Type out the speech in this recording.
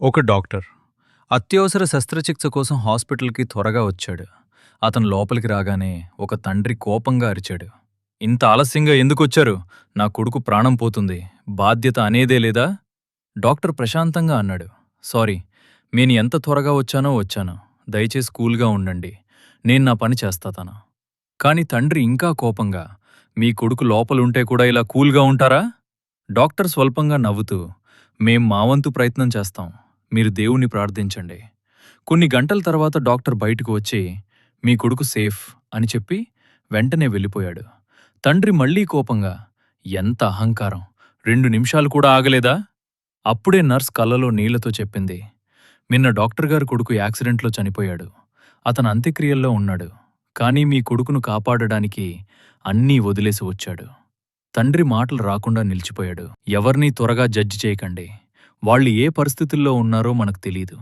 ఒక డాక్టర్ అత్యవసర శస్త్రచికిత్స కోసం హాస్పిటల్కి త్వరగా వచ్చాడు. అతను లోపలికి రాగానే ఒక తండ్రి కోపంగా అరిచాడు. ఇంత ఆలస్యంగా ఎందుకొచ్చారు? నా కొడుకు ప్రాణం పోతుంది. బాధ్యత అనేదే లేదా? డాక్టర్ ప్రశాంతంగా అన్నాడు. సారీ, నేను ఎంత త్వరగా వచ్చాను. దయచేసి కూల్గా ఉండండి. నేను నా పని చేస్తాను. కాని తండ్రి ఇంకా కోపంగా, మీ కొడుకు లోపలుంటే కూడా ఇలా కూల్గా ఉంటారా? డాక్టర్ స్వల్పంగా నవ్వుతూ, మేం మా వంతు ప్రయత్నం చేస్తాం. మీరు దేవుణ్ణి ప్రార్థించండి. కొన్ని గంటల తర్వాత డాక్టర్ బయటకు వచ్చి, మీ కొడుకు సేఫ్ అని చెప్పి వెంటనే వెళ్ళిపోయాడు. తండ్రి మళ్లీ కోపంగా, ఎంత అహంకారం! 2 నిమిషాలు కూడా ఆగలేదా? అప్పుడే నర్స్ కళ్ళలో నీళ్లతో చెప్పింది, నిన్న డాక్టర్ గారి కొడుకు యాక్సిడెంట్లో చనిపోయాడు. అతను అంత్యక్రియల్లో ఉన్నాడు. కానీ మీ కొడుకును కాపాడడానికి అన్నీ వదిలేసి వచ్చాడు. తండ్రి మాటలు రాకుండా నిలిచిపోయాడు. ఎవర్నీ త్వరగా జడ్జి చేయకండి. వాళ్ళు ఏ పరిస్థితుల్లో ఉన్నారో మనకు తెలీదు.